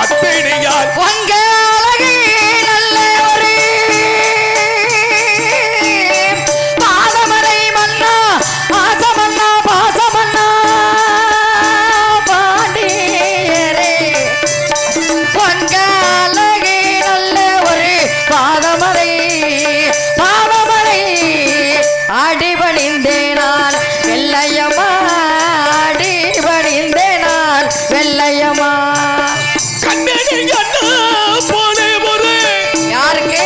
பத்தினியால் உங்க அழகு நல்ல ஒரு பாதமலை மன்னா ஆசமன்னா பாசமன்னா பாண்டியரே உங்க அழகு நல்ல ஒரு பாதமலை அடிபணிந்தே நான் வெள்ளையம்மா அடிபணிந்தே நான் வெள்ளையம்மா யாருக்கு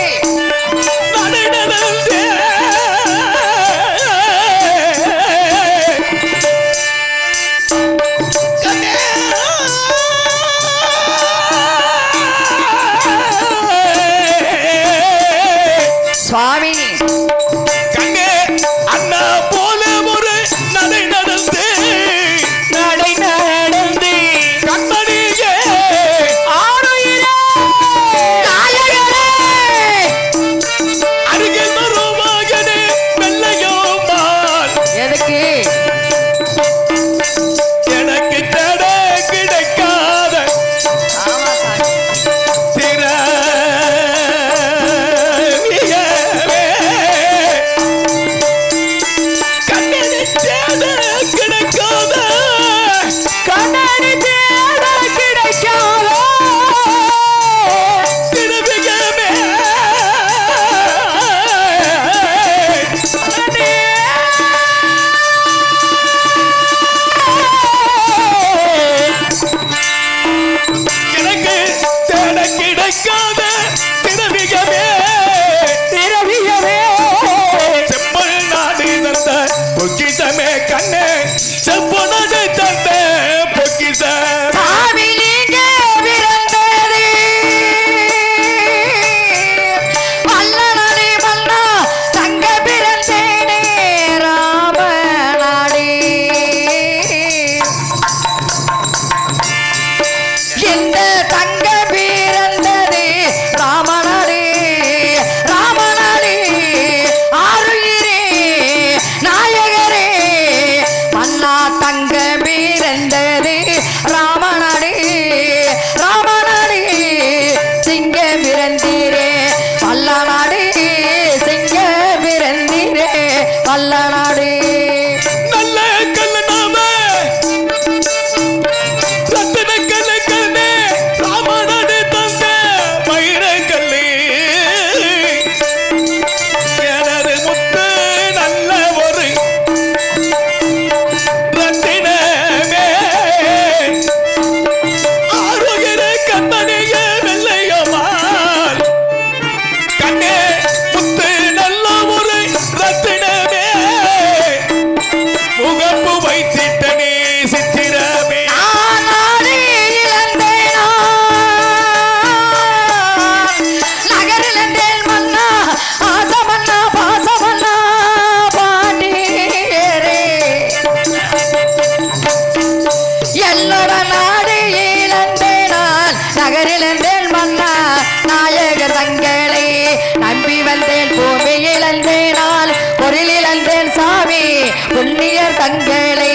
சுவாமி புண்ணியர் தங்களை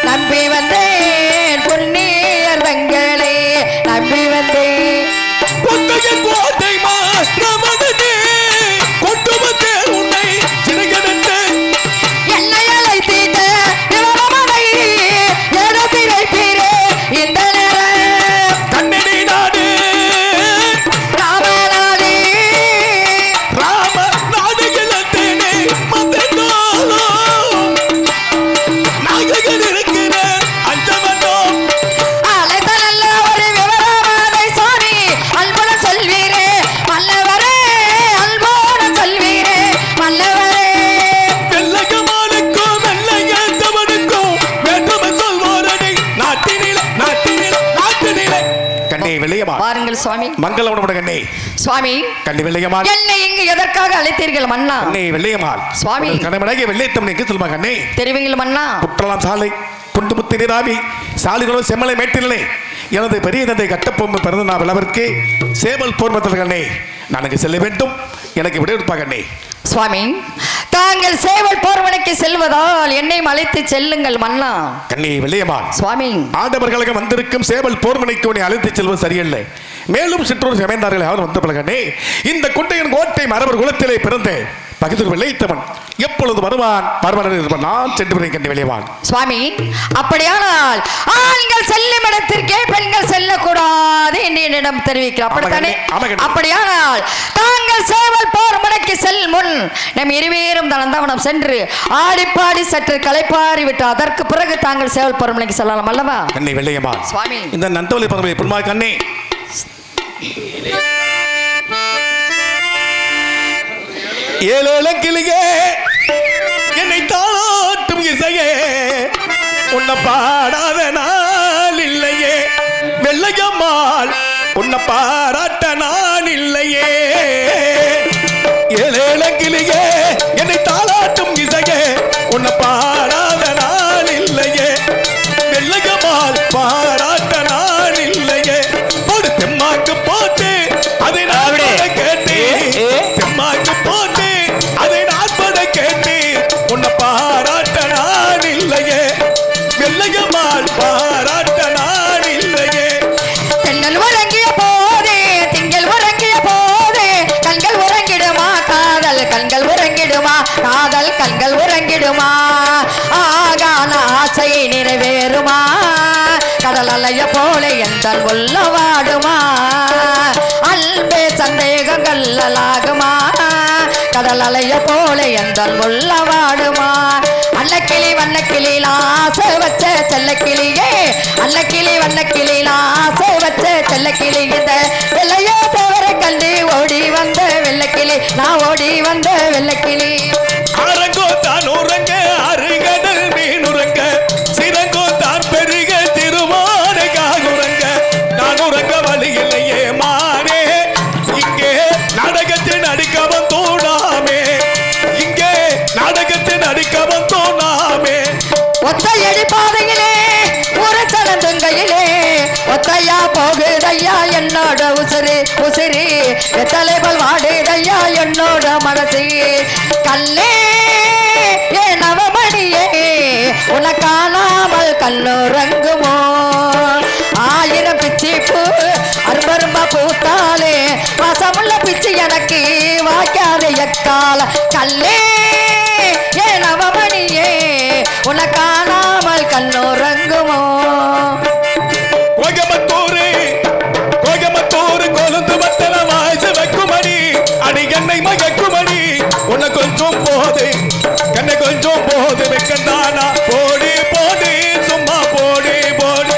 நம்பி வந்தேன் புண்ணியர் தங்களை நம்பி வந்தேன் என்னை அழைத்தீங்க விவரமனை ஏதோ பிறப்பீரே இந்த நேரம் கண்ணடி நாடு ராமநாடு ராம நாடு இழந்தேனே மந்தோலோ நாயகன் இருக்கிறேன் அஞ்சமனோ அழைத்த நல்ல ஒரு விவரமானை சாமி அல்புடன் சொல்வீரே மல்லவரே அல்புடன் சொல்வீரே மல்லவரே வெள்ளையமானுக்கும் வெள்ளையத்தவனுக்கும் வேற்றுமை சொல்வோரடி நாட்டினிலே கண்ணே வெள்ளையமா பாருங்கள் சுவாமி மங்களவனோட கண்ணே சுவாமி கண்ணி வெள்ளையமாள் என்னை இங்கு எதற்காக அழைத்தீர்கள் மன்னா கண்ணே வெள்ளையமாள் சுவாமி கண்ணமடகே வெள்ளையத்தவனுக்கு சொல்லுமா கண்ணே தெரிவிங்கள் மன்னா குற்றலாம் சாலை குண்டு முத்து நீராவி சாலிகளும் செம்மலை மேட்டிலே எனது பெரிய தந்தை கட்டப்பொம்மை பிறந்த நான் விளவிற்கு சேவல் போர்மத்தல் கண்ணே நான் செல்ல வேண்டும் எனக்கு விடையெடுப்பா கண்ணே சுவாமி, தாங்கள் சேவல் போர்வனைக்கு செல்வதால் என்னை அழைத்து செல்லுங்கள் மன்னா. கண்ணி வெள்ளையம்மாள், சுவாமி, ஆண்டவர்களுக்கு வந்திருக்கும் சேவல் போர்மனைக்கு உன்னை அழைத்து செல்வது சரியல்ல. மேலும் சிற்றூர் சமைந்தார்கள் அவர் வந்த பிறகனே இந்த குட்டையின் கோட்டை மரபர் குலத்திலே பிறந்த பகுதியில் வெள்ளைத்தவன் எப்பொழுது வருவான் நான் சென்று கண்டி வெளியவான். சுவாமி, அப்படியானால் ஆண்கள் செல்லும் இடத்திற்கே பெண்கள் செல்லக்கூடாது என்று என்னிடம் தெரிவிக்கிறார். அப்படித்தானே? அப்படியானால் தாங்கள் சேவல் போர் முனைக்கு செல் முன் நம் இருவேரும் தனந்தவனம் சென்று ஆடிப்பாடி சற்று களைப்பாரி விட்டு அதற்கு பிறகு தாங்கள் சேவல் போர் முனைக்கு செல்லலாம் அல்லவா? கண்ணி வெள்ளையம்மா, சுவாமி, இந்த நந்தவலி பறவை புன்மா கண்ணே ஏழக்கிளியே என்னை தாளாட்டும் இசையே உன்னை பாடாத நாள் இல்லையே, வெள்ளையம்மாள் உன்னை பாராட்ட நான் இல்லையே. ஏழக்கிளியே என்னை தாளாட்டும் இசையே உன்னை பாடாத நாள் இல்லையே, வெள்ளையம்மாள் பாராட்ட நான் இல்லையே. ஒரு தெம்மாக்கு போட்டு அதை நான் கேட்டு தெம்மாக்கு போட்டு அதை நான் பட கேட்டு உன்னை பாராட்ட நான் இல்லையே, வெள்ளையம்மாள் பாராட்ட நான் இல்லையே. தென்னல் உறங்கிய போதே திங்கள் உறங்கிய போதே கண்கள் உறங்கிடுமா காதல் கண்கள் உறங்கிடுமா காதல் கண்கள் உறங்கிடுமா ஆகான ஆசை நிறைவேறுமா கடல் அலைய போல எந்த உள்ள வாடுமா அன்பே சந்தேகங்கள் அலாகுமா கடல் அலைய போல எந்த உள்ள வாடுமா அன்னக்கிளி வண்ணக்கிளி ஆசை வச்ச செல்லக்கிளியே அன்னக்கிளி வண்ணக்கிளி ஆசை வச்ச செல்லக்கிளி இந்த வெள்ளையோ தவிர கண்டு ஓடி வந்த வெள்ளக்கிளி நான் ஓடி வந்த வெள்ளக்கிளி அரங்கோ தான் உறங்க அருகடல் மீன் உறங்க சிறங்கோ தான் பெருக திருமானைக்காக உறங்க நான் உறங்க வழி இல்லையே மானே இங்கே நாடகத்தின் அடிக்கவன் தோணாமே இங்கே நாடகத்தின் அடிக்கவன் தோணாமே ஒத்தையடி பாதையிலே ஒரு தளந்துங்கையிலே ஒத்தையா போகுதையா என்னோட உசிறு உசிறு தலைவல் வாடுதையா என்னோட மனசு கல்லே ஏ நவமணியே உனக்காணாமல் கல்லுறங்குமோ ஆயிரம் பிச்சி பூ அரும்பரும்பா பூத்தாலே வாசமுள்ள பிச்சு எனக்கு வாய்க்காத எக்கால கல்லே ஏ நவமணியே உனக்காணாமல் கல்லுறங்குமோ கோகமத்தூரு கொழுந்து மத்தன வாய்ஸ் வைக்குமணி அடி என்னை மயக்குமணி உன்னை கொஞ்சம் போது கண்ணை கொஞ்சம் போது வைக்கண்டானா போடி போடி சும்மா போடி போடி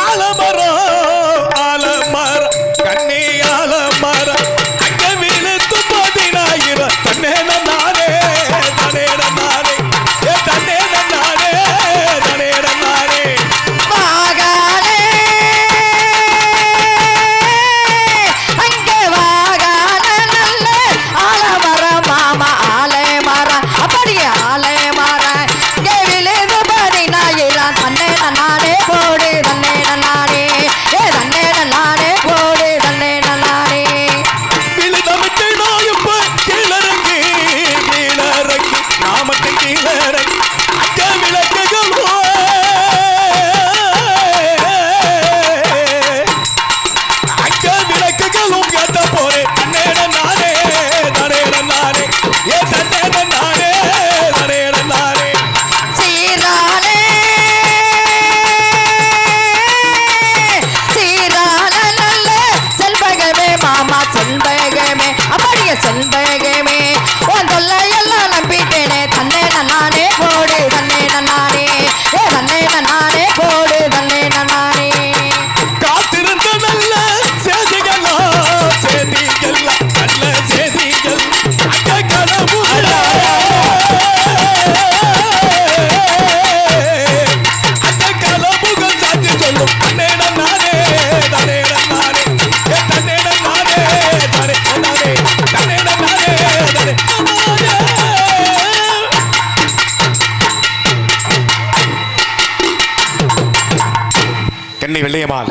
ஆலமரம்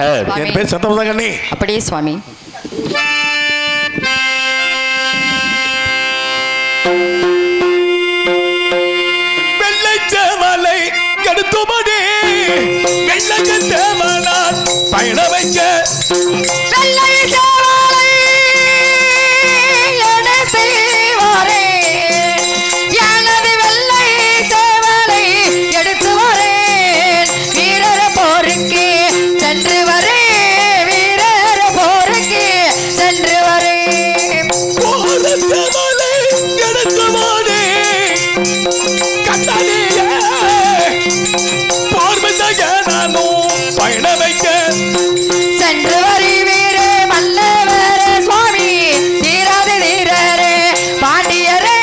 என் பேர் சந்தோஷம் கண்ணே. அப்படியே சுவாமி. வெள்ளை சேவலை எடுத்துமடி வெள்ளக்க தேவனால் பயண வைக்க வெள்ளை சேவலை எடுத்து வரேன், எனது வெள்ளை சேவலை எடுத்து வரேன், வீரர் போருக்கு சென்று வரேன், வீரர் போருக்கு சென்று வரேன். சேவலை எடுத்துமடி கண்ணாடியே போர்மையாக நானும் பயண வைக்க சென்று வருவீர மல்லவர சுவாமி, தீராது தீரரே பாண்டியரே,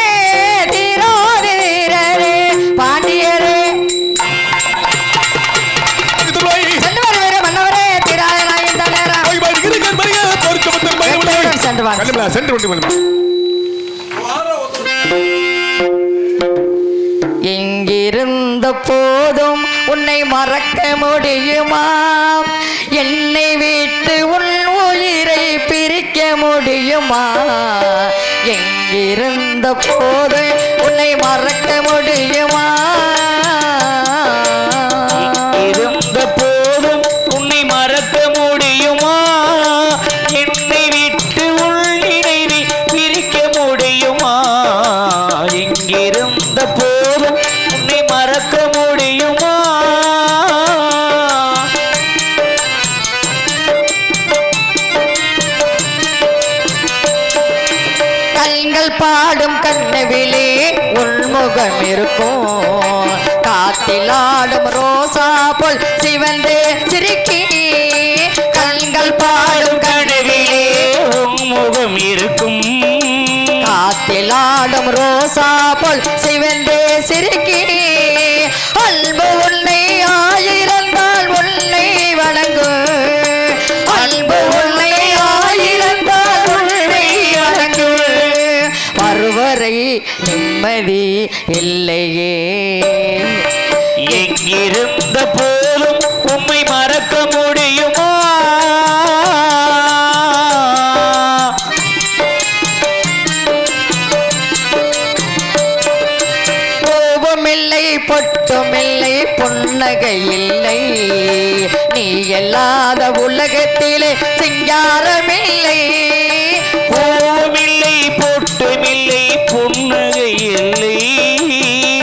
தீராது தீரரே பாண்டியரே. சென்று வருவீர மன்னவரே, தீராத நாயின் தன்னரா சென்று வாங்க. சென்று எங்கிருந்த போதும் உன்னை மறக்க முடியுமா? என்னை விட்டு உன் உயிரை பிரிக்க முடியுமா? எங்கிருந்த போதும் உன்னை மறக்க முடியுமா? இருந்த போதும் உன்னை மறக்க முடியுமா? என்னை விட்டு உள் நினைவை பிரிக்க முடியுமா? எங்கிருந்த போதும் உன்னை மறக்க முடியுமா? கண்கள் பாடும் கண்ணவிலே உள்முகம் இருக்கும், காத்தில் ஆடும் ரோசா போல் சிவந்து சிரிக்கி. கண்கள் பாடும் கனவிலே உன் முகம் இருக்கும், காத்தில் ஆடும் ரோசா போல் சிவந்து சிரிக்கி. அன்பு உன்னை ஆயிரந்தால் உன்னை வணங்கு, அன்பு உன்னை ஆயிரந்தால் உன்னை வணங்கு. வருவரை நிம்மதி இல்லையே, எங்கிருந்த போதும் உம்மை மறக்க முடியுமா? பூவுமில்லை பொட்டுமில்லை புன்னகை இல்லை, நீ இல்லாத உலகத்திலே சிங்காரமில்லை. பூமில்லை பொட்டுமில்லை புன்னகை இல்லை,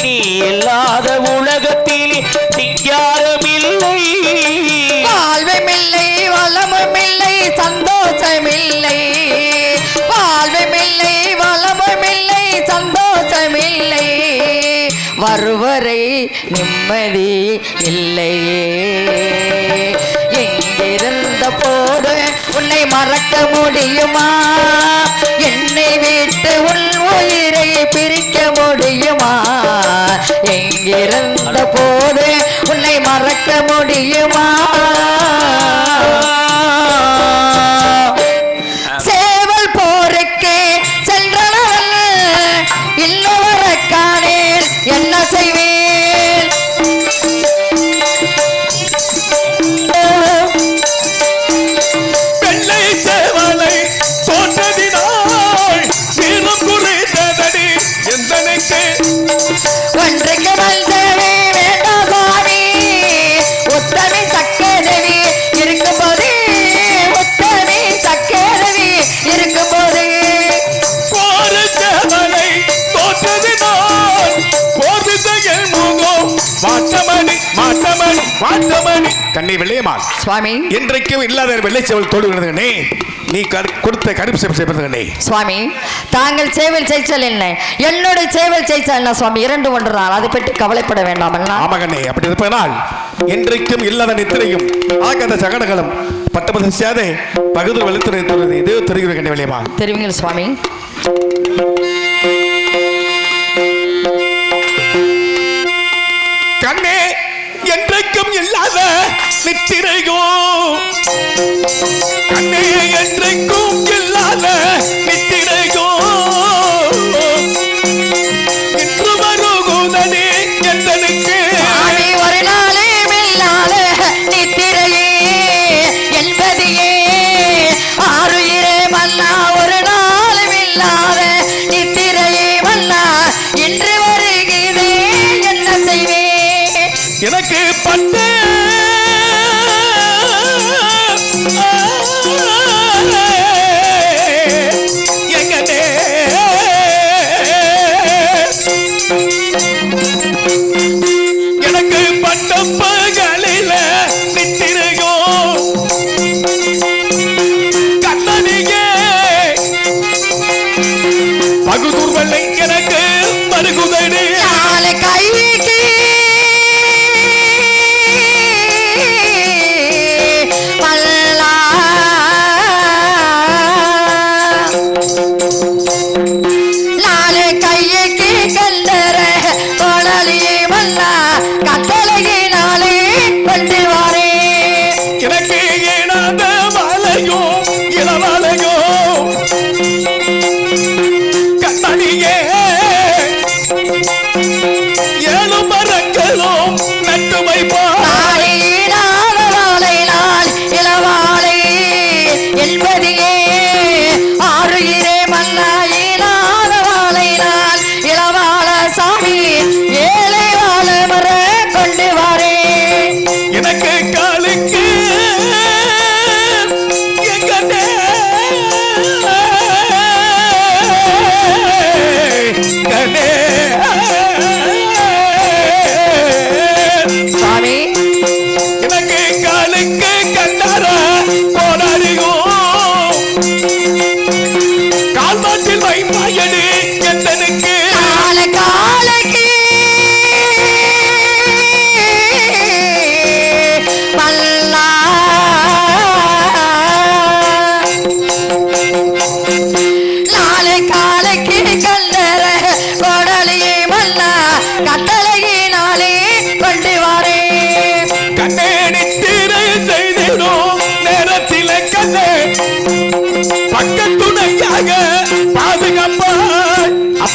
நீ இல்லாத உலகத்திலே சிங்காரமில்லை. வாழ்வுமில்லை வளமுமில்லை சந்தோஷமில்லை, வாழ்வுமில்லை வளமுமில்லை சந்தோஷமில்லை. வருவரை நிம்மதி இல்லையே, எங்கிருந்த போது உன்னை மறக்க முடியுமா? என்னை விட்டு உன் உயிரை பிரிக்க முடியுமா? எங்கிருந்த போது உன்னை மறக்க முடியுமா? சேவல் போருக்கு சென்றவன் இன்னொரு காணேன், என்ன செய்வேன்? வெள்ளை சேவலை தோற்றதினால் வீரம் குறைந்ததடி எந்தனைக்கு ஒன்றுக்கு வந்தவே வேண்டாம் சுவாமி, உத்தமி சக்கேதவி இருக்கும்போது, உத்தமி சக்கேதவி இருக்கும்போது. போர் சேவலை தோற்றதினால் போர்வித்தைகள் முகம் மாட்டமணி மாட்டமணி மாட்டமணி கண்ணை வெள்ளையமாள் சுவாமி என்றைக்கும் இல்லாத வெள்ளை சேவல் தோடு விழுந்தகனே, நீ கொடுத்த கருப்பு சேவல் செய்வதே. சுவாமி தாங்கள் சேவல் செய்ச்சல் என்ன, என்னோட சேவல் செய்ச்சல் என்ன சுவாமி? இரண்டு ஒன்றுதான், அதை பற்றி கவலைப்பட வேண்டாம். ஆமகண்ணே, அப்படி இருப்பதனால் என்றைக்கும் இல்லாத நித்திரையும் ஆகாத சகடங்களும் பட்டபதி செய்யாதே பகுதியில் வெளுத்துறை இது தெரிகிற கண்ணை வெளியமா தெரிவிங்க சுவாமி. கண்ணே என்றைக்கும் இல்லாத நித்திரையோ, கண்ணே என்றைக்கும் இல்லாத நித்திரையோ, இன்று வருகுதனே எந்தனுக்கு ஒரு நாளே இல்லாத நித்திரையே,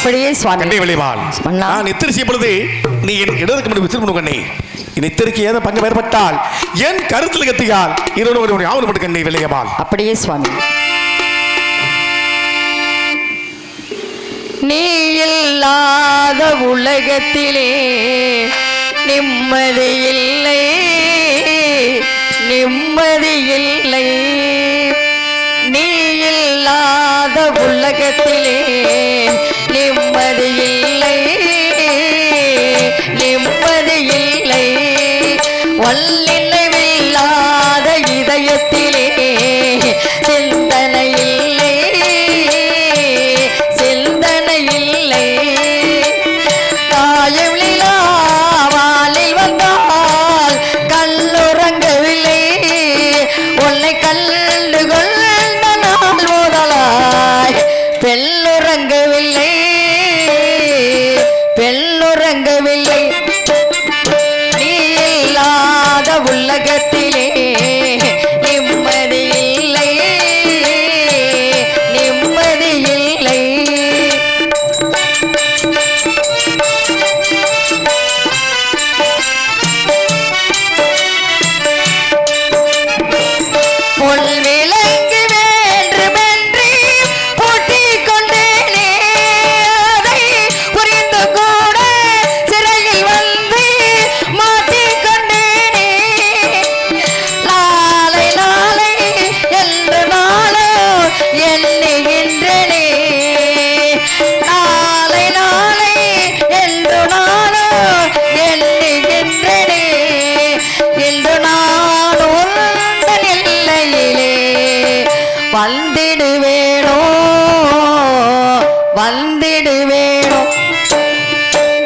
அப்படியே சுவாமி. கண்ணே விளைவாள் மன்னா. நான் நித்திரை செய்யும் பொழுது நீ என் இடத்துக்கு முன்பு விசிறு கண்ணே நித்திரைக்கு ஏதோ பங்கு ஏற்பட்டால் என் கருத்தில் கத்தியால் இருவரும் ஆவணப்பட்டு கண்ணே விளையவாள். அப்படியே சுவாமி. நீ இல்லாத உலகத்திலே நிம்மதி இல்லை, நிம்மதி இல்லை. நீ இல்லாத உலகத்திலே நிம்மதி இல்லை, நிம்மதி இல்லை. வல்லில்லாத இதயத்திலே சிந்தனை இல்லை, சிந்தனை இல்லை. காயமில்லா வாலில் வந்தால் கல்லுறங்கவில்லை, உன்னை கண்டு கொண்ட நாள் முதலாய் பெண்ணுறங்கவில்லை, பெண்ணுறங்கவில்லை. நீ இல்லாத உலகத்திலே நிம்மதி இல்லை, நிம்மதி இல்லை. பொன் விளங்கு வேண்டுமென்று பூட்டிக் கொண்டேனே, அதை புரிந்து கூட சிறையில் வந்து மாட்டிக் கொண்டேனே. நாளை நாளை என்று நாளோ எண்ணுகின்றனே, நாளை நாளை என்று நாளோ எண்ணுகின்றனே. இன்று நான் உந்தன் எல்லையிலே வந்திடுவேனோ, வந்திடுவேனோ.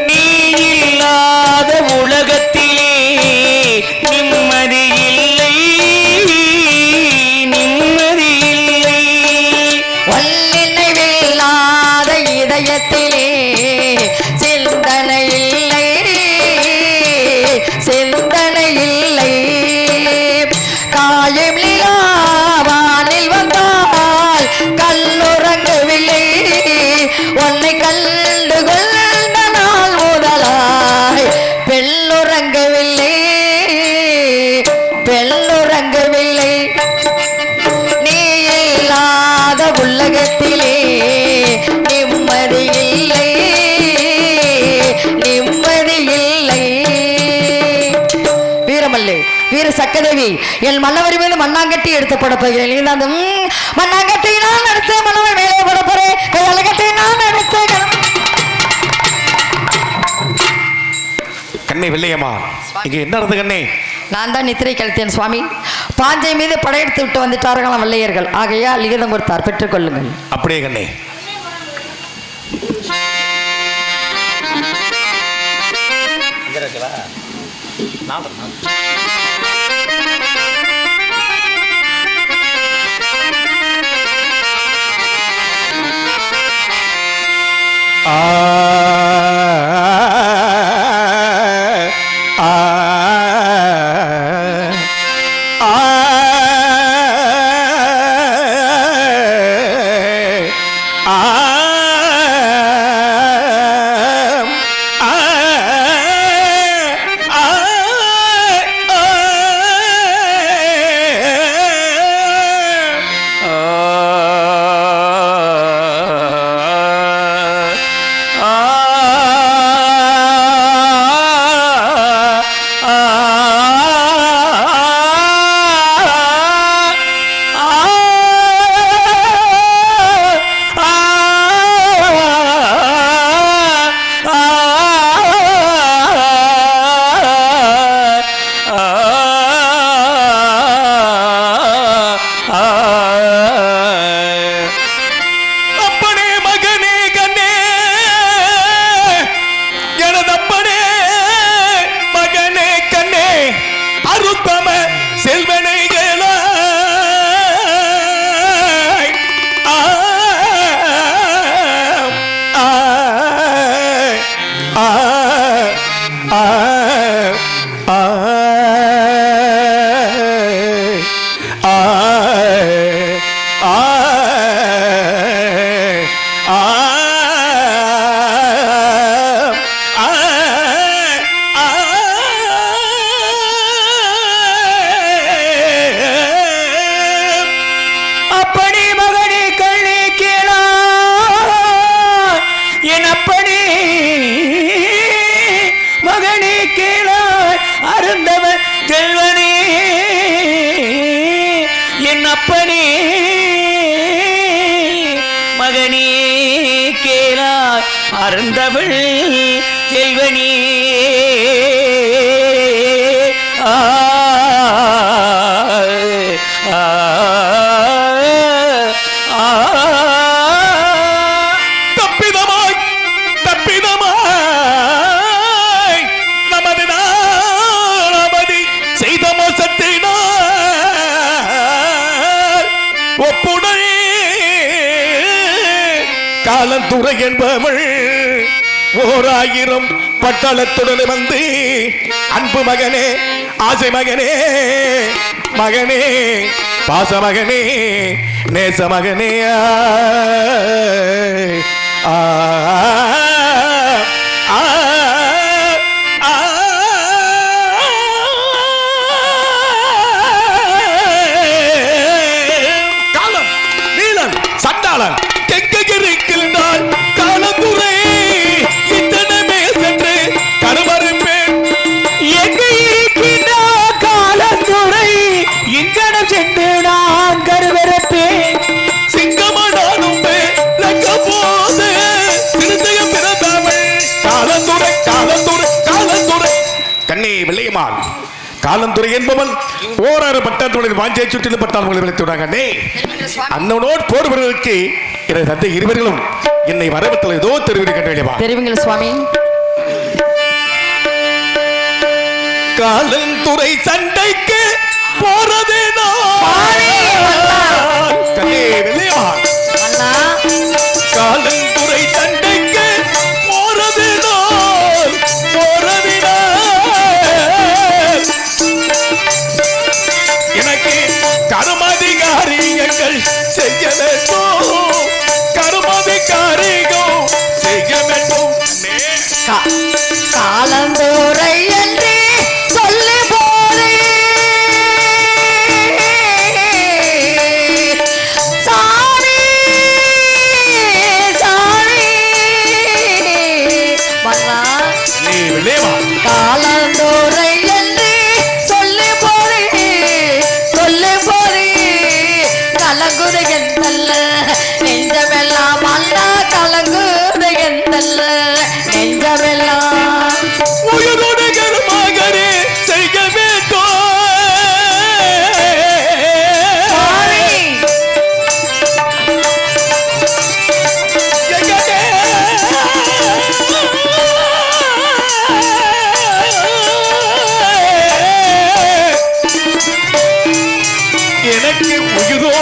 நீ இல்லாத உலகத்திலே நிம்மதி இல்லை, நிம்மதி இல்லை. வல்லில்லாத இதயத்திலே சிந்தனை இல்லை, சிந்தனை இல்லை. காயமில்லா வானில் வந்தால் கல்லுறங்கவில்லை, உன்னை கண்டு கொண்ட நாள் முதலாய் பெண்ணுறங்கவில்லை, பெண்ணுறங்கவில்லை. நீ இல்லாத உலகத்திலே நிம்மதி இல்லை, நிம்மதி இல்லை. வீரமல்லே வீர சக்கதேவி என் மன்னவரி மீது மண்ணாங்கட்டி எடுத்து போட போகிறேன். நீ அந்த மண்ணாங்கட்டி நான் எடுத்து மன்னவர் மேலே போட போறேன். கையாளகட்டி நான் எடுத்து கண்ணே வெள்ளையம்மா இங்க என்ன நடந்தது கண்ணே? நான் தான் நித்திரை கழித்தேன் சுவாமி. பாஞ்சை மீது படையெடுத்து விட்டு வந்துட்டார்களாம் வெள்ளையர்கள். ஆகையால் லிகிதம் கொடுத்தார், பெற்றுக் கொள்ளுங்கள். அப்படியே கண்ணே. என் அப்பனே மகனே கேளாய் அருந்தவள் செல்வனே ஆ ஆ ஆ தப்பிதமாய் தப்பிதமாய் நமது நாளமதி செய்த மோசத்தினால் ஒப்புடை காலந்துறை என்பவள் 1000 பட்டாளத்துடன் வந்து அன்பு மகனே ஆசை மகனே மகனே பாச மகனே நேச மகனே ஆ, ஆ, ஆ, காலம் நீலன் சண்டாளன் கெங்ககிரிக்கின்றான் காலந்துறை இத்தனமே சென்று கருமறுப்பேன் எங்க இருக்கின்ற காலந்துறை இங்கனம் சென்று நான் கருவரப்பேன் சிங்கமடானும் லங்க போது சிறுத்தையும் பிறந்தவள் காலந்துறை காலந்துறை காலந்துறை கண்ணே வெள்ளையமான் காலந்துறை என்பவன் 1000 பட்டாளத்துடன் வாஞ்சை சுற்றிலும் பட்டாளங்களை விளைத்துறாங்க அண்ணனோடு போர் வருவதற்கு எனது தந்தை இருவர்களும் என்னை வரவத்தில் ஏதோ தெரிவிக்கின்றேன் தெரிவிங்கள் சுவாமி. காலந்துறை சண்டைக்கு போறதே கண்ணே வெள்ளையமான் அண்ணா காலந்துறை சண்டைக்கு போறதினால் எனக்கு கருமாதிகாரியங்கள் செய்ய வேண்டும் கருமாதிகாரிகள் செய்ய வேண்டும் காலந்தோரை என்று சொல்லி போதே சாமி சாமி மன்னா நீ விளைவா காலந்தோரை என்று சொல்லி போதே கலங்குதையந்தல்ல நெஞ்சமெல்லாம் அண்ணா கலங்குதையந்தல்ல நெஞ்சமெல்லாம் உயிரோடு கருமாகரே செய்ய வேண்டும் சாமி எனக்கு உயிரோடு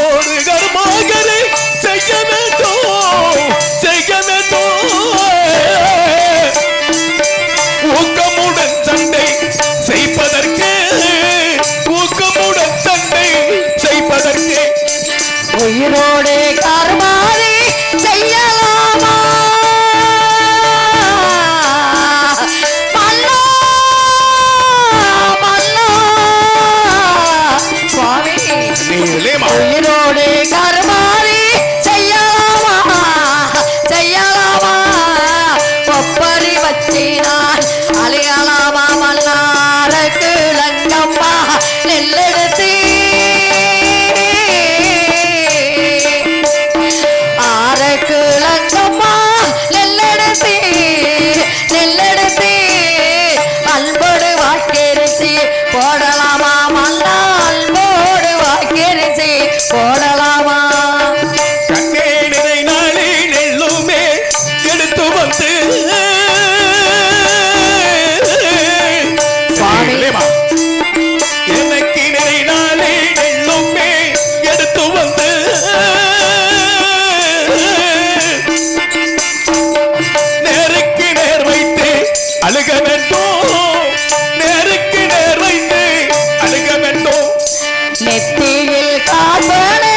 கருமாகரே செய்ய வேண்டும் செய்ய வேண்டும் ஊக்கமுடன் சண்டை செய்வதற்கு ஊக்கமுடன் சண்டை செய்வதற்கு உயிரோடு கர்மாதி செய்யலாமா மல்லா மல்லா சுவாமி நீ விளையமா உயிரோடு கர்மாதி செய்யலாமா செய்யலாமா ஒப்பரி வச்சினால் அழியலாமா மன்னாருக்கு லங்கம்மா நெல்லெடுத்து ஆருக்கு லங்கம்மா நெல்லெடுத்து நெல்லெடுத்து அன்போடு வாக்கரிசி போடலாமா மன்னா அன்போடு வாக்கரிசி போடலாமா கண்ணே நிறை நாளே நெல்லுமே எடுத்து வந்து சுவாமி. விளையமா எனக்கு நிறை நாளே நெல்லுமே எடுத்து வந்து நேருக்கு நேர் வைத்து அழுக வேண்டும் நேருக்கு நேர் வைத்து அழுக வேண்டும் நெத்தியில் காப்பனே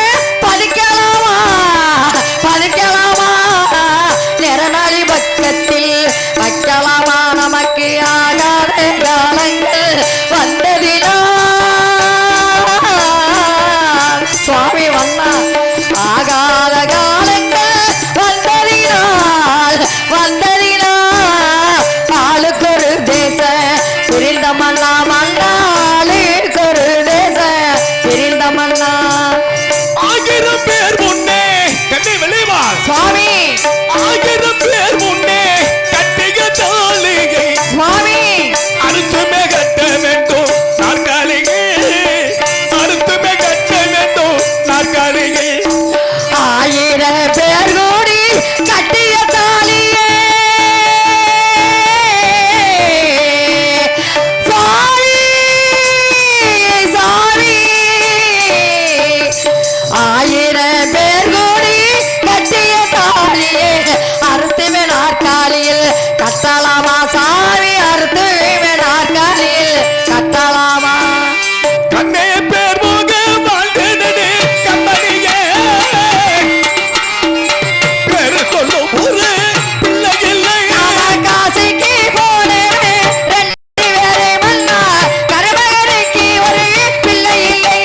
ஆயிரம் பேர் முன்னே கண்ணை வெளிவா சுவாமி 1000 பேர் முன்னே கட்டிய தாலிகை சுவாமி அறுத்துமே கட்ட வேண்டும் நாற்காலிகை அறுத்துமே கட்ட வேண்டும் நாற்காலிகை 1000 பேர் கூடி கட்டிய தாலியே சாமி சாமி 1000 பேர் கூடி கட்டிய தாலியே அறுத்துமே நாற்காலியில் கட்டலாமா சாமி அறுத்துமே நாற்காலியில் கட்டலாமா கண்ணே பேர் போக வாழ்ந்தனே கம்பனியே பேரு சொல்லும் ஒரு பிள்ளை இல்லை காசிக்கு போனேன் 2 பேரை மன்னா கருமகருக்கு ஒரு பிள்ளை இல்லை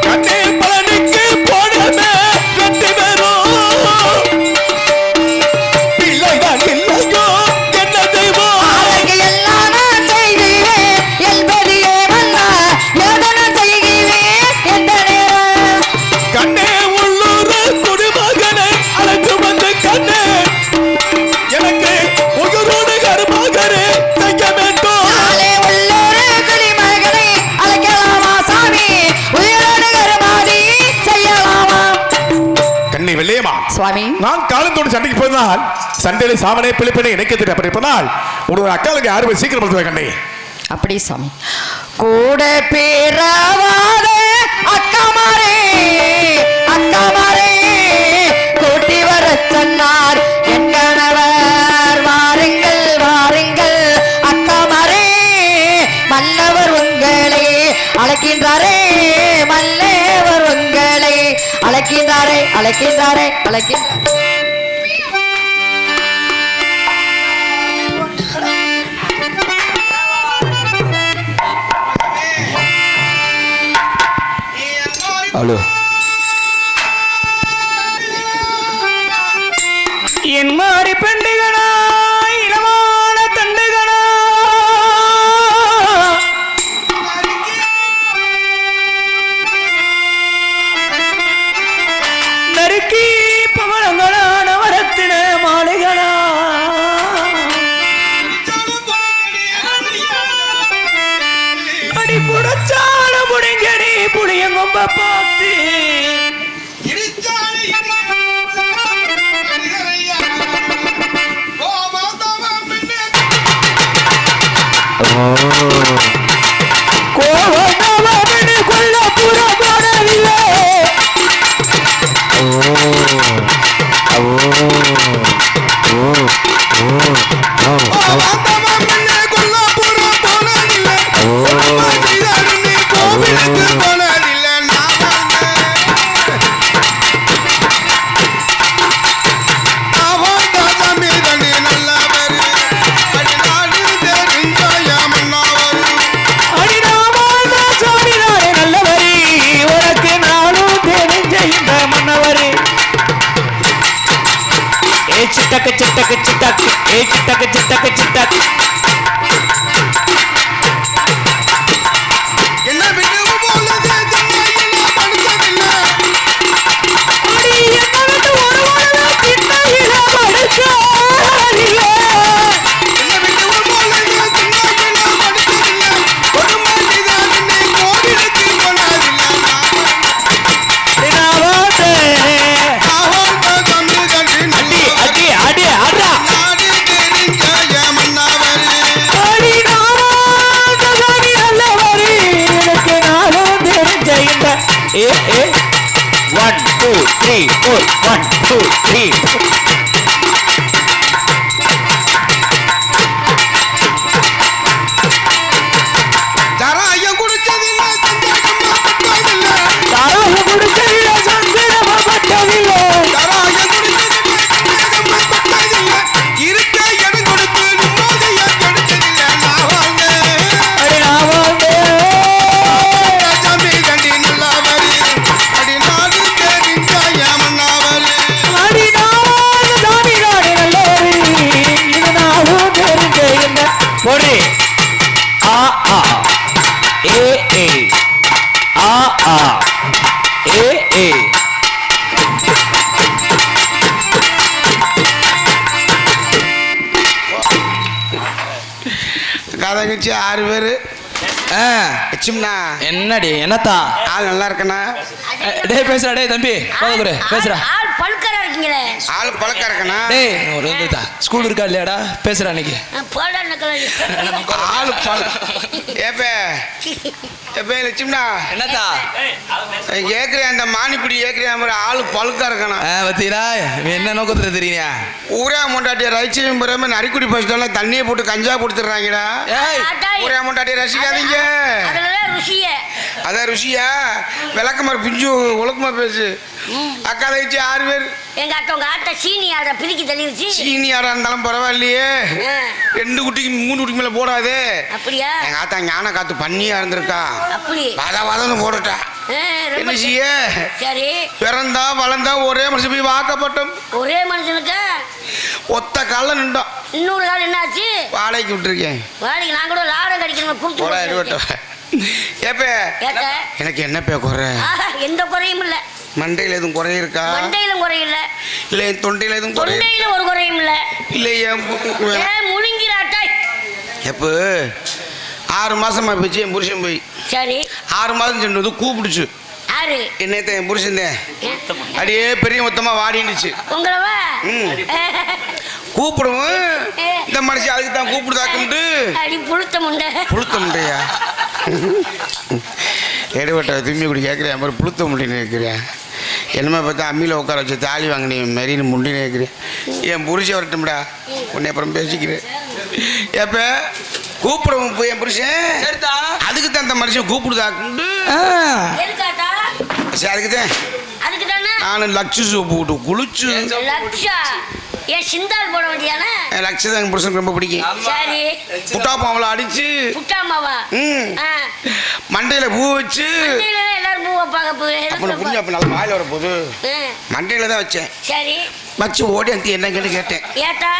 கண்ணே பழனிக்கு போனமே 2 பேரும் பிள்ளைதான் இல்லையோ என்ன தெய்வம் அதற்கு எல்லாம் நான் செய்கிறேன் என்பதிலே மன்னா எதனை செய்கிறேன் எந்த நேரம் கண்ணே உள்ளூர் குடிமகனை அழைத்து வந்து கண்ணே எனக்கு உயிரோடு கருமகனை செய்ய வேண்டும் நாளை உள்ளூர் குடிமகனை அழைக்கலாமா சாமி உயிரோடு கருமாதி செய்யலாமா கண்ணை வெள்ளையமா சுவாமி நான் காலத்தோடு சண்டைக்கு போயிருந்தால் சண்டையில சாவனை பிழைப்பினை இணைக்கத்திட்டு அப்படி இருப்பதால் உன்னோட அக்காளுக்கு யாரும் சீக்கிரம் படுத்துவேன் கண்ணை அப்படி சாமி கூட பேரவாத அக்கமாரே அக்கமாரே கூட்டி வர சொன்னார் என் கணவர் வாருங்கள் வாருங்கள் அக்கமாரே மன்னவர் உங்களை அழைக்கின்றாரே மன்னவர் உங்களை அழைக்கின்றாரே அழைக்கின்றாரே அழைக்கின்றாரே ஹலோ என் மாறி பெண்டுகனா இளமான தண்டுகனா நறுக்கி பவளங்களா நவரத்தின மாலைகளா அடி புடச்சால புடிங்கடி புளியங்கொம்ப பார்த்து கோவனவனு கொல்ல புறப்படவில்லை அடிநாமாத சாமிதானே நல்லவரி உனக்கு நானும் தெரிஞ்ச இந்த மன்னவரி ஏ சிட்டக்கு சிட்டக்கு சிட்டக்கு ஏ சிட்டக்கு சிட்டக்கு சிட்டக்கு என்ன விட்டு போலது படிச்சதில்லை அடி என்ன விட்டு ஒரு வாரம் சின்னையில படிச்சாரில்லை என்ன விட்டு போலது சின்ன படிச்சதில்லை ஒரு மனிதன் என்னை கோவிலுக்கு போனதில்லை தினாவாதே ஆஹோல் தம்பி கண்டு அடி அடி அடி அடா நாடு தெரிஞ்ச மன்னவர் அடி நாமாத சாமி நல்லவரி எனக்கு நானும் தெரிஞ்ச இந்த ஏ ஏ 1 2 3 4 1 2 3 ஜராயம் குடிச்சதில்லை சந்தேகமா பட்டதில்லை தாராக குடிச்சதில்லை சந்தேகமா பட்டதில்லை ஜராயம் குடிச்சதில்லை சந்தேகமா பட்டதில்லை இருக்க இடம் கொடுத்து நிம்மதியா கிடைச்சதில்லை நான் வாழ்ந்தேன் அடி நான் வாழ்ந்தேன் தம்பி கண்டி நல்லவர் அடி நாடு தெரிஞ்ச மன்னவர் அடி நாமாத சாமி நானே நல்லவரி இது நானும் தெரிஞ்ச இந்த பொறி ஆ ஆ ஏ ஏ ஆ ஆ ஏ ஏ தங்கச்சி 6 பேரு. லட்சுமிண்ணா என்னடி என்னத்தா ஆள் நல்லா இருக்கண்ணா. டேய் பேசுறா டேய் தம்பி போதுகுரு பேசுறா ஆள் பல்கரா இருக்கீங்களே. ஆள் பழக்கம் இருக்கண்ணா. டேய் ஒரு வந்துதா ஸ்கூல் இருக்கா இல்லையாடா பேசுறா அன்னைக்கு போடா நக்கல. ஆள் ஏப்பே ஏப்பே லட்சுமிண்ணா என்னத்தா கேட்குறேன் அந்த மானிப்பிடி கேட்குறேன் மாதிரி ஆள் பழுக்கா இருக்கணும். பத்தீரா என்ன நோக்கத்துல தெரியுங்க ஊரே முண்டாட்டிய ரைச்சியும் பெறாம நரிக்குடி பஸ்ல தண்ணியை போட்டு கஞ்சா கொடுத்துட்றாங்கடா. ஏய் ஊரே முண்டாட்டிய ரசிக்காதீங்க. அதுலதான் ருசியே. அதான் ருசியா விளக்கமாறு பிஞ்சு ஒழுக்கமா பேசு. அக்கா தங்கச்சி 6 பேர். எங்க அக்கா உங்க ஆட்ட சீனி ஆட பிரிக்கி தள்ளிருச்சு. சீனி ஆடா இருந்தாலும் பரவாயில்லையே. 2 குட்டிக்கு 3 குட்டிக்கு மேல போடாது. அப்படியா? எங்க ஆத்தா ஞான காத்து பண்ணியா இருந்திருக்கா. அப்படி வதன்னு போட்டுட்டா. என்ன செய்ய? சரி பிறந்தா வளர்ந்தா ஒரே மனுஷன் போய் வாக்கப்பட்டோம். ஒரே மனுஷனுக்கு ஒத்த கால நின்றோம். இன்னொரு கால் என்னாச்சு? வாடகைக்கு விட்டுருக்கேன். வாடகை நான் கூட லாடம் கடிக்கணும் கூப்பிட்டு. ஏப்பே எனக்கு என்ன பே குறை? எந்த குறையும் இல்ல. மண்டையில எதுவும் குறை இருக்கா? மண்டையிலும் குறையில்ல. இல்ல என் தொண்டையில எதுவும் குறை? தொண்டையில ஒரு குறையும் இல்ல. இல்ல ஏன் முழுங்கிறாட்டாய்? எப்போ 6 மாசமா போச்சு என் புருஷன் போய். சரி 6 மாதம் சென்றது கூப்பிடுச்சு. யாரு? என்னத்த என் புருஷன் அடியே பெரிய மொத்தமா வாடினுச்சு. உங்களவா? கூப்பிடுவோம் இந்த மனுஷன் அதுக்கு தான் கூப்பிடுதாக்குண்டு. அடி புழுத்த முண்டை. புளுத்த முண்டையா? எடுவட்ட திரும்பி இப்படி கேட்குறேன் மாதிரி புளுத்த முண்டின்னு கேட்குறேன். என்னமே பார்த்தா அம்மியில் உட்கார வச்சு தாலி வாங்கினேன் மெரின்னு முண்டின்னு கேட்குறேன். என் புருஷன் வரட்டும்டா உன்னை அப்புறம் பேசிக்கிறேன். எப்போ கூப்பிடுவோம் போய் என் புருஷன் அதுக்கு தான் அந்த மனுஷன் கூப்பிடுதாக்குண்டு. சரி அதுக்கு தான் நானும் லக்ஷு சோப்பு போட்டு குளிச்சு. லக்ஷா ஏன் சிந்தால் போட வேண்டியானே? லக்ஷு தான் என் புருஷனுக்கு ரொம்ப பிடிக்கும். சரி புட்டா பாவலை அடிச்சு புட்டாமாவா? மண்டையில பூ வச்சு எல்லாரும் பூவை பார்க்க புரிஞ்சு அப்ப நல்லா வாயில வர போது மண்டையில தான் வச்சேன். சரி வச்சு ஓடி அந்த என்னங்கன்னு கேட்டேன். ஏட்டா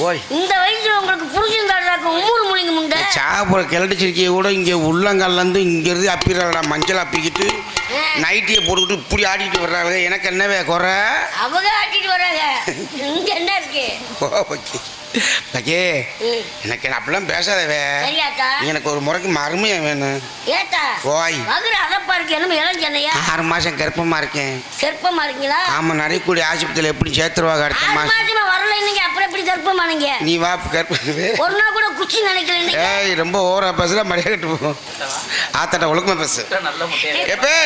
ஓய் இந்த வயசுல உங்களுக்கு புரிஞ்சிருந்தாக்கு ஊர் முழிங்க முண்டை சாப்பிட கிளடிச்சிருக்கிய கூட இங்க உள்ளங்கால்ல இருந்து இங்க இருந்து அப்பிடுறாடா மஞ்சள் அப்பிக்கிட்டு நைட்டியை போட்டுக்கிட்டு இப்படி ஆடிட்டு வர்றாங்க. எனக்கு என்னவே குறை? அவங்க ஆட்டிட்டு வர்றாங்க. இங்க என்ன இருக்கு? பக்கே எனக்கு அப்படிலாம் பேசாதவே. எனக்கு ஒரு முறைக்கு மருமையா வேணும். ஏட்டா ஓய் மதுரை அதப்பா இருக்கு என்ன இளம் சென்னையா? 6 மாசம் கர்ப்பமா இருக்கேன். கர்ப்பமா இருக்கீங்களா? ஆமா நரைக்கூடி ஆஸ்பத்திரியில் எப்படி சேர்த்துருவாங்க அடுத்த மாசம். வரல இன்னைக்கு அப்புறம் எப்படி கர்ப்பமானீங்க? நீ வா கர்ப்பம் ஒரு நாள் கூட குச்சி நினைக்கல. ஏய் ரொம்ப ஓவரா பேசுல மரியாதை கட்டு போகும். ஆத்தாட்ட ஒழுக்கமா பேசு. எப்பே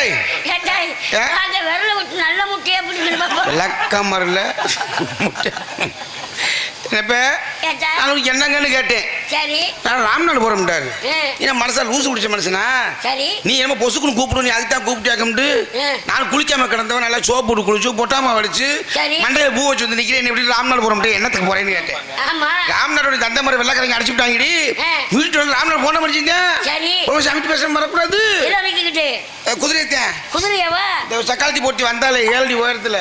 விரல விட்டு நல்ல முட்டையா பிடிக்கணும். விளக்கம் வரல முட்டை என்னங்கன்னு கேட்டேன். சரி நான் ராம்நாடு போறேன்டாரு. ஏன்னா மனசால் லூசு குடிச்ச மனுஷனா? சரி நீ என்ன பொசுக்குன்னு கூப்பிடு. நீ அதுக்கு தான் கூப்பிட்டாக்கம்ட்டு நான் குளிக்காம கிடந்தவன் நல்லா சோப்பு போட்டு குளிச்சு பொட்டாம வலிச்சு மண்டையில பூ வச்சு வந்து நிக்கிறேன். எப்படி ராம்நாடு போறோம் என்னத்துக்கு போறேன்னு கேட்டேன். ராம்நாடு தந்தை மாதிரி வெள்ளக்காரங்க அடிச்சு விட்டாங்கடி. வீட்டு வந்து ராம்நாடு போன முடிச்சுங்க. சமைச்சு பேச வரக்கூடாது. குதிரையத்தேன் குதிரையவா சக்காலத்தி போட்டி வந்தாலே 7 அடி உயரத்துல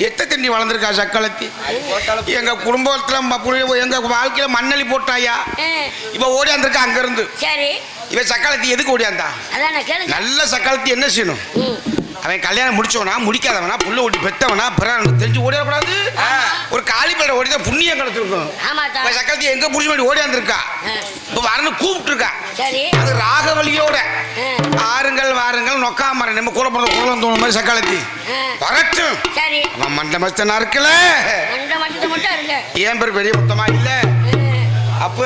எத்த தண்ணி வளர்ந்துருக்கா சக்காலத்தி. எங்க குடும்பத்துல எங்க வாழ்க்கையில மண்ணலி போட்டாயா. இப்ப ஓடியாந்துருக்கா அங்க இருந்து. இவன் சக்காலத்தி எதுக்கு ஓடியாந்தா? நல்ல சக்காலத்தி என்ன செய்யணும்? அவன் கல்யாணம் முடிச்சவனா முடிக்காதவனா புள்ள ஓடி பெத்தவனா தெரிஞ்சு ஓடிடக்கூடாது. ஒரு காலிப்பேட ஓடிதான் புண்ணியம் கிடைச்சிருக்கும். சக்காலத்தி எங்க புடிச்ச மாதிரி ஓடியாந்துருக்கா. இப்ப வரணும் கூப்பிட்டு இருக்கா. அது ராகவலியோட ஆறுங்கள் வாருங்கள் நொக்காமர நம்ம கூட பிறந்த குளம் தோணும் மாதிரி சக்காலத்தி வரட்டும். அவன் மண்ட மஸ்தனா இருக்கல. ஏன் பேர் பெரிய மொத்தமா இல்ல. அப்ப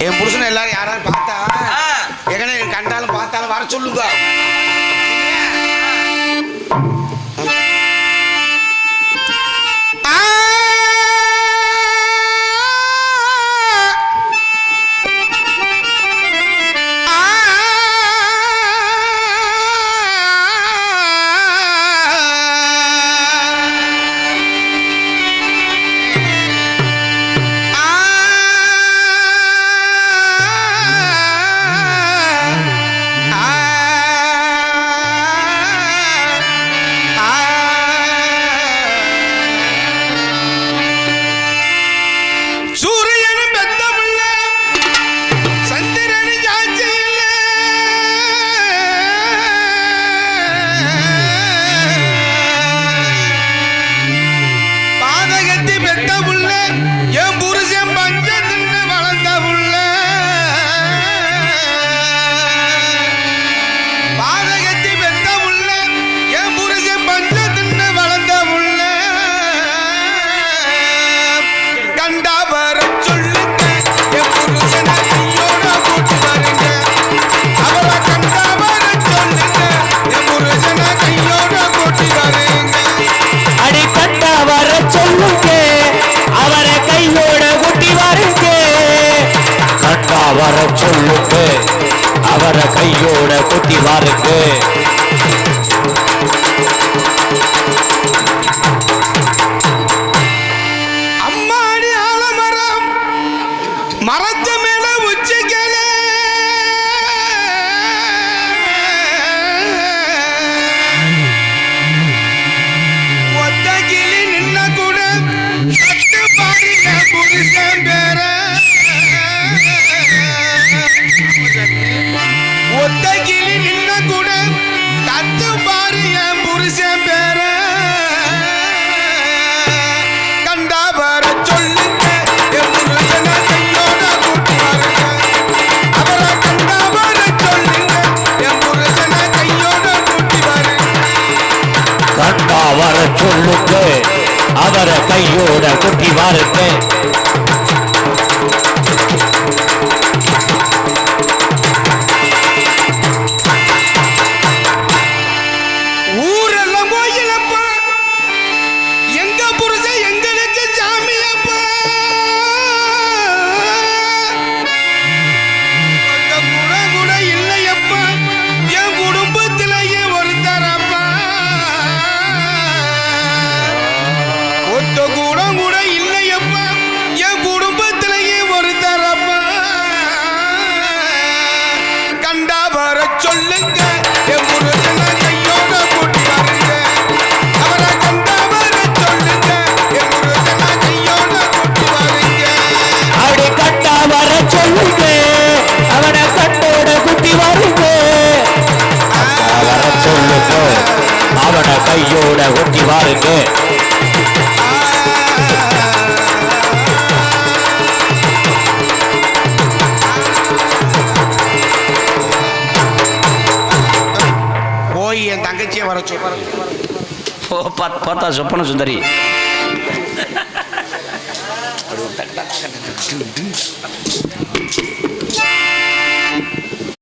என் புருஷனை எல்லாரும் யாராவது பார்த்தா எங்கனே கண்டாலும் பார்த்தாலும் வர சொல்லுங்க. அவரை கையோட குத்தி வாருக்கு. அம்மாடி ஆலமரம் மரத்து மேல உச்சிக்கலே ஒத்தகிளி நின்ன கூட சத்து பாருங்க புருஷன் பேர ஒத்தகிளி நின்ன கூட தத்து பாருங்க புருஷன் பேர கண்டா வர சொல்லுங்க என் புருஷனை கையோட கூட்டி வாருங்க. அவரை கண்டா வர சொல்லுங்க என் புருஷனை கையோட கூட்டி வாருங்க. கண்டா வர சொல்லுங்க அவரை கையோட குத்தி வாருக்கு. ஊரெல்லாம் கோயிலப்பா எங்க புருஷன் எங்களுக்கு சாமியப்பா கூட கூட இல்லையப்பா என் குடும்பத்திலேயே ஒருத்தரப்பா ஒத்த கூட கூட இல்லையப்பா என் குடும்பத்திலேயே ஒருத்தரப்பா கண்டா வர சொல்லுங்க என் புருஷனை கையோட கூட்டி வாருங்க. அவரை கண்டா வர சொல்லுங்க என் புருஷனை கையோட கூட்டி வாருங்க. அப்படி கண்டா வர சொல்லுங்க அவனை கண்டோட குத்தி வாருங்க. வர சொல்லுங்க அவனை கையோட குத்தி வாருங்க. போய் என் தங்கச்சியை வர சொல்ற. பார்த்தா சொப்பன சுந்தரி.